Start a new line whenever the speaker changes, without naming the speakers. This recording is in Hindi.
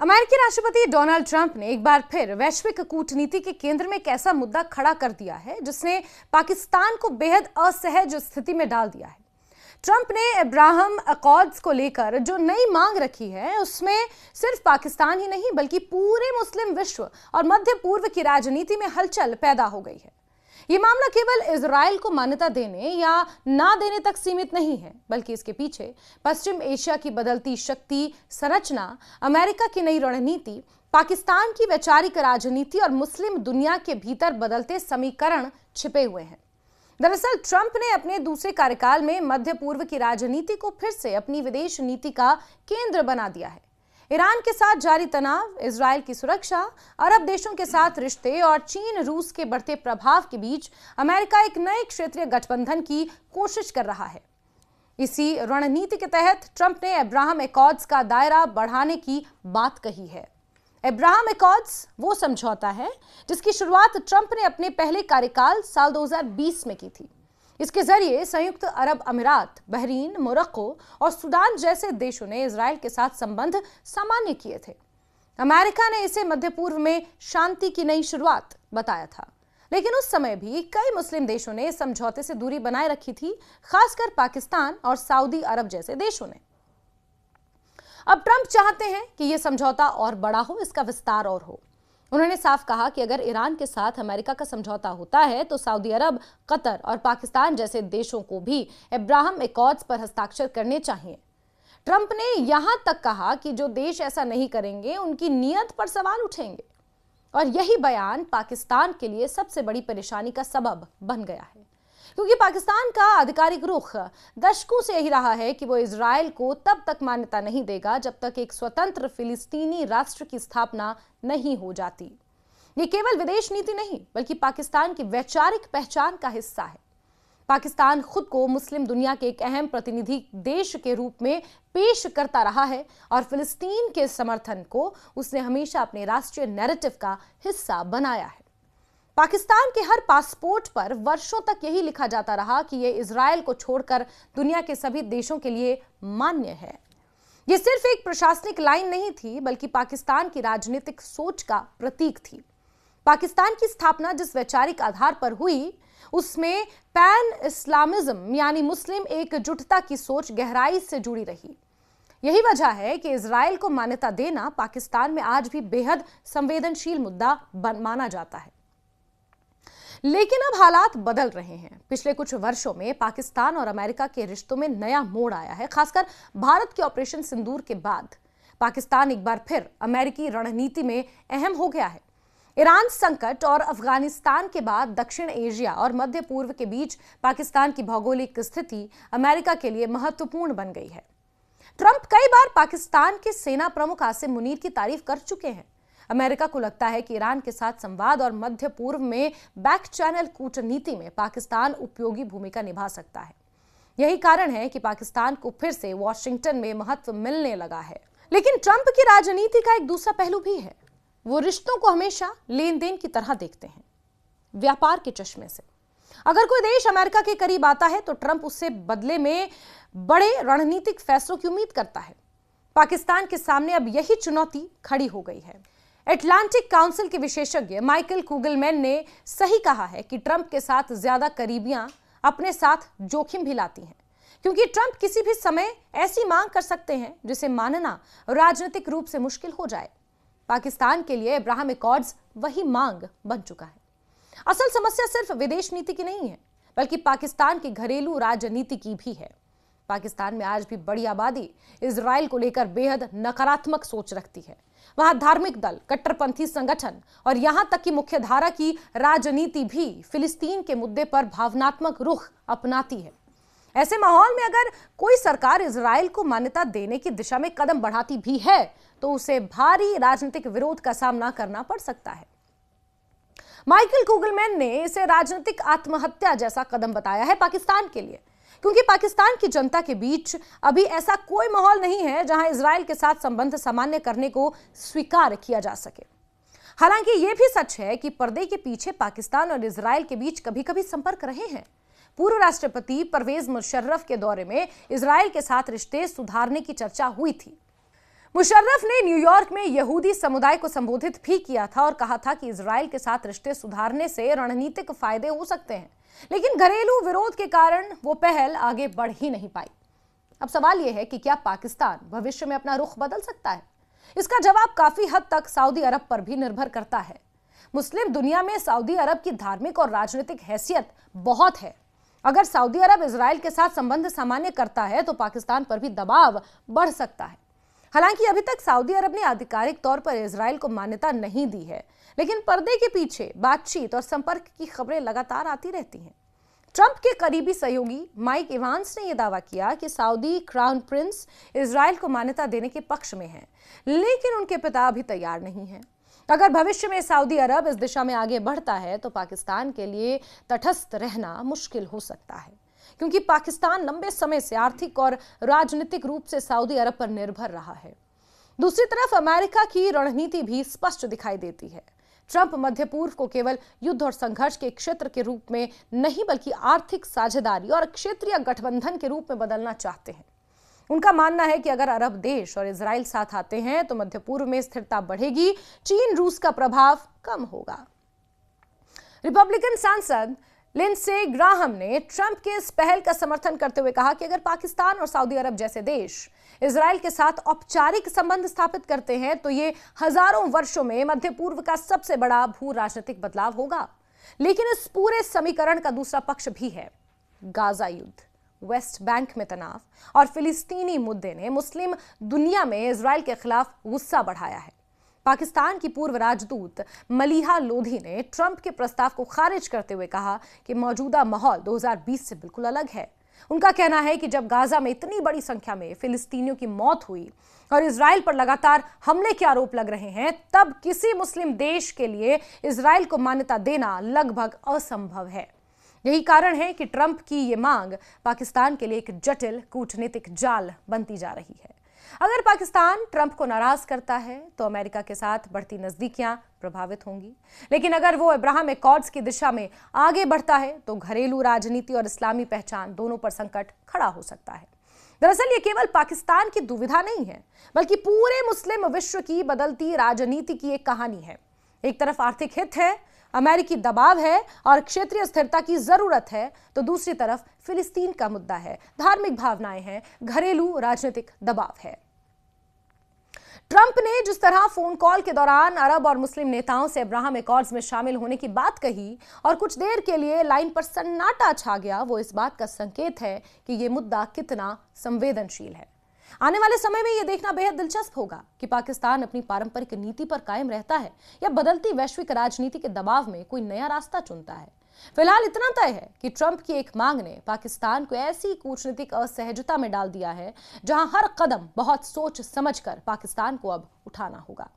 अमेरिकी राष्ट्रपति डोनाल्ड ट्रंप ने एक बार फिर वैश्विक कूटनीति के केंद्र में एक ऐसा मुद्दा खड़ा कर दिया है जिसने पाकिस्तान को बेहद असहज स्थिति में डाल दिया है। ट्रंप ने अब्राहम अकॉर्ड्स को लेकर जो नई मांग रखी है उसमें सिर्फ पाकिस्तान ही नहीं बल्कि पूरे मुस्लिम विश्व और मध्य पूर्व की राजनीति में हलचल पैदा हो गई है। ये मामला केवल इजराइल को मान्यता देने या ना देने तक सीमित नहीं है, बल्कि इसके पीछे पश्चिम एशिया की बदलती शक्ति संरचना, अमेरिका की नई रणनीति, पाकिस्तान की वैचारिक राजनीति और मुस्लिम दुनिया के भीतर बदलते समीकरण छिपे हुए हैं। दरअसल ट्रंप ने अपने दूसरे कार्यकाल में मध्य पूर्व की राजनीति को फिर से अपनी विदेश नीति का केंद्र बना दिया है। ईरान के साथ जारी तनाव, इजराइल की सुरक्षा, अरब देशों के साथ रिश्ते और चीन रूस के बढ़ते प्रभाव के बीच अमेरिका एक नए क्षेत्रीय गठबंधन की कोशिश कर रहा है। इसी रणनीति के तहत ट्रंप ने अब्राहम एकॉर्ड्स का दायरा बढ़ाने की बात कही है। अब्राहम एकॉर्ड्स वो समझौता है जिसकी शुरुआत ट्रंप ने अपने पहले कार्यकाल साल 2020 में की थी। इसके जरिए संयुक्त अरब अमीरात, बहरीन, मोरक्को और सूडान जैसे देशों ने इजराइल के साथ संबंध सामान्य किए थे। अमेरिका ने इसे मध्य पूर्व में शांति की नई शुरुआत बताया था, लेकिन उस समय भी कई मुस्लिम देशों ने इस समझौते से दूरी बनाए रखी थी, खासकर पाकिस्तान और सऊदी अरब जैसे देशों ने। अब ट्रंप चाहते हैं कि यह समझौता और बड़ा हो, इसका विस्तार और हो। उन्होंने साफ कहा कि अगर ईरान के साथ अमेरिका का समझौता होता है तो सऊदी अरब, कतर और पाकिस्तान जैसे देशों को भी अब्राहम एकॉर्ड्स पर हस्ताक्षर करने चाहिए। ट्रंप ने यहां तक कहा कि जो देश ऐसा नहीं करेंगे उनकी नीयत पर सवाल उठेंगे, और यही बयान पाकिस्तान के लिए सबसे बड़ी परेशानी का सबब बन गया है, क्योंकि पाकिस्तान का आधिकारिक रुख दशकों से यही रहा है कि वो इजराइल को तब तक मान्यता नहीं देगा जब तक एक स्वतंत्र फिलिस्तीनी राष्ट्र की स्थापना नहीं हो जाती। ये केवल विदेश नीति नहीं बल्कि पाकिस्तान की वैचारिक पहचान का हिस्सा है। पाकिस्तान खुद को मुस्लिम दुनिया के एक अहम प्रतिनिधि देश के रूप में पेश करता रहा है और फिलिस्तीन के समर्थन को उसने हमेशा अपने राष्ट्रीय नैरेटिव का हिस्सा बनाया है। पाकिस्तान के हर पासपोर्ट पर वर्षों तक यही लिखा जाता रहा कि यह इजराइल को छोड़कर दुनिया के सभी देशों के लिए मान्य है। यह सिर्फ एक प्रशासनिक लाइन नहीं थी बल्कि पाकिस्तान की राजनीतिक सोच का प्रतीक थी। पाकिस्तान की स्थापना जिस वैचारिक आधार पर हुई उसमें पैन इस्लामिज्म यानी मुस्लिम एकजुटता की सोच गहराई से जुड़ी रही। यही वजह है कि इजराइल को मान्यता देना पाकिस्तान में आज भी बेहद संवेदनशील मुद्दा माना जाता है। लेकिन अब हालात बदल रहे हैं। पिछले कुछ वर्षों में पाकिस्तान और अमेरिका के रिश्तों में नया मोड़ आया है। खासकर भारत के ऑपरेशन सिंदूर के बाद पाकिस्तान एक बार फिर अमेरिकी रणनीति में अहम हो गया है। ईरान संकट और अफगानिस्तान के बाद दक्षिण एशिया और मध्य पूर्व के बीच पाकिस्तान की भौगोलिक स्थिति अमेरिका के लिए महत्वपूर्ण बन गई है। ट्रंप कई बार पाकिस्तान के सेना प्रमुख आसिम मुनीर की तारीफ कर चुके हैं। अमेरिका को लगता है कि ईरान के साथ संवाद और मध्य पूर्व में बैक चैनल कूटनीति में पाकिस्तान उपयोगी भूमिका निभा सकता है। यही कारण है कि पाकिस्तान को फिर से वॉशिंगटन में महत्व मिलने लगा है। लेकिन ट्रंप की राजनीति का एक दूसरा पहलू भी है। वो रिश्तों को हमेशा लेन देन की तरह देखते हैं, व्यापार के चश्मे से। अगर कोई देश अमेरिका के करीब आता है तो ट्रंप उससे बदले में बड़े रणनीतिक फैसलों की उम्मीद करता है। पाकिस्तान के सामने अब यही चुनौती खड़ी हो गई है। अटलांटिक काउंसिल के विशेषज्ञ माइकल कुगलमैन ने सही कहा है कि ट्रंप के साथ ज्यादा करीबियां अपने साथ जोखिम भी लाती हैं, क्योंकि ट्रंप किसी भी समय ऐसी मांग कर सकते हैं जिसे मानना राजनीतिक रूप से मुश्किल हो जाए। पाकिस्तान के लिए अब्राहम एकॉर्ड्स वही मांग बन चुका है। असल समस्या सिर्फ विदेश नीति की नहीं है बल्कि पाकिस्तान की घरेलू राजनीति की भी है। पाकिस्तान में आज भी बड़ी आबादी इजराइल को लेकर बेहद नकारात्मक सोच रखती है। वहां धार्मिक दल, कट्टरपंथी संगठन और यहां तक कि मुख्यधारा की राजनीति भी फिलिस्तीन के मुद्दे पर भावनात्मक रुख अपनाती है। ऐसे माहौल में अगर कोई सरकार इजराइल को मान्यता देने की दिशा में कदम बढ़ाती भी है तो उसे भारी राजनीतिक विरोध का सामना करना पड़ सकता है। माइकल कुगलमैन ने इसे राजनीतिक आत्महत्या जैसा कदम बताया है पाकिस्तान के लिए, क्योंकि पाकिस्तान की जनता के बीच अभी ऐसा कोई माहौल नहीं है जहां इजराइल के साथ संबंध सामान्य करने को स्वीकार किया जा सके। हालांकि यह भी सच है कि पर्दे के पीछे पाकिस्तान और इजराइल के बीच कभी कभी संपर्क रहे हैं। पूर्व राष्ट्रपति परवेज मुशर्रफ के दौरे में इजराइल के साथ रिश्ते सुधारने की चर्चा हुई थी। मुशर्रफ ने न्यूयॉर्क में यहूदी समुदाय को संबोधित भी किया था और कहा था कि इजराइल के साथ रिश्ते सुधारने से रणनीतिक फायदे हो सकते हैं, लेकिन घरेलू विरोध के कारण वो पहल आगे बढ़ ही नहीं पाई। अब सवाल यह है कि क्या पाकिस्तान भविष्य में अपना रुख बदल सकता है? इसका जवाब काफी हद तक सऊदी अरब पर भी निर्भर करता है। मुस्लिम दुनिया में सऊदी अरब की धार्मिक और राजनीतिक हैसियत बहुत है। अगर सऊदी अरब इजराइल के साथ संबंध सामान्य करता है तो पाकिस्तान पर भी दबाव बढ़ सकता है। हालांकि अभी तक सऊदी अरब ने आधिकारिक तौर पर इजराइल को मान्यता नहीं दी है, लेकिन पर्दे के पीछे बातचीत और संपर्क की खबरें लगातार आती रहती हैं। ट्रंप के करीबी सहयोगी माइक इवांस ने यह दावा किया कि सऊदी क्राउन प्रिंस इजराइल को मान्यता देने के पक्ष में हैं, लेकिन उनके पिता अभी तैयार नहीं हैं। अगर भविष्य में सऊदी अरब इस दिशा में आगे बढ़ता है तो पाकिस्तान के लिए तटस्थ रहना मुश्किल हो सकता है, क्योंकि पाकिस्तान लंबे समय से आर्थिक और राजनीतिक रूप से सऊदी अरब पर निर्भर रहा है। दूसरी तरफ अमेरिका की रणनीति भी स्पष्ट दिखाई देती है। ट्रंप मध्य पूर्व को केवल युद्ध और संघर्ष के क्षेत्र के रूप में नहीं, बल्कि आर्थिक साझेदारी और क्षेत्रीय गठबंधन के रूप में बदलना चाहते हैं। उनका मानना है कि अगर अरब देश और इजराइल साथ आते हैं तो मध्य पूर्व में स्थिरता बढ़ेगी, चीन रूस का प्रभाव कम होगा। रिपब्लिकन सांसद लिंडसे ग्राहम ने ट्रंप के इस पहल का समर्थन करते हुए कहा कि अगर पाकिस्तान और सऊदी अरब जैसे देश इजराइल के साथ औपचारिक संबंध स्थापित करते हैं तो ये हजारों वर्षों में मध्य पूर्व का सबसे बड़ा भू राजनीतिक बदलाव होगा। लेकिन इस पूरे समीकरण का दूसरा पक्ष भी है। गाजा युद्ध, वेस्ट बैंक में तनाव और फिलिस्तीनी मुद्दे ने मुस्लिम दुनिया में इजराइल के खिलाफ गुस्सा बढ़ाया है। पाकिस्तान की पूर्व राजदूत मलीहा लोधी ने ट्रंप के प्रस्ताव को खारिज करते हुए कहा कि मौजूदा माहौल 2020 से बिल्कुल अलग है। उनका कहना है कि जब गाजा में इतनी बड़ी संख्या में फिलिस्तीनियों की मौत हुई और इजराइल पर लगातार हमले के आरोप लग रहे हैं, तब किसी मुस्लिम देश के लिए इजराइल को मान्यता देना लगभग असंभव है। यही कारण है कि ट्रंप की ये मांग पाकिस्तान के लिए एक जटिल कूटनीतिक जाल बनती जा रही है। अगर पाकिस्तान ट्रंप को नाराज करता है तो अमेरिका के साथ बढ़ती नजदीकियां प्रभावित होंगी, लेकिन अगर वो अब्राहम एकॉर्ड्स की दिशा में आगे बढ़ता है तो घरेलू राजनीति और इस्लामी पहचान दोनों पर संकट खड़ा हो सकता है। दरअसल ये केवल पाकिस्तान की दुविधा नहीं है, बल्कि पूरे मुस्लिम विश्व की बदलती राजनीति की एक कहानी है। एक तरफ आर्थिक हित है, अमेरिकी दबाव है और क्षेत्रीय स्थिरता की जरूरत है, तो दूसरी तरफ फिलिस्तीन का मुद्दा है, धार्मिक भावनाएं हैं, घरेलू राजनीतिक दबाव है। ट्रंप ने जिस तरह फोन कॉल के दौरान अरब और मुस्लिम नेताओं से अब्राहम एकॉर्ड्स में शामिल होने की बात कही और कुछ देर के लिए लाइन पर सन्नाटा छा गया, वो इस बात का संकेत है कि ये मुद्दा कितना संवेदनशील है। आने वाले समय में यह देखना बेहद दिलचस्प होगा कि पाकिस्तान अपनी पारंपरिक नीति पर कायम रहता है या बदलती वैश्विक राजनीति के दबाव में कोई नया रास्ता चुनता है। फिलहाल इतना तय है कि ट्रंप की एक मांग ने पाकिस्तान को ऐसी कूटनीतिक असहजता में डाल दिया है जहां हर कदम बहुत सोच समझकर पाकिस्तान को अब उठाना होगा।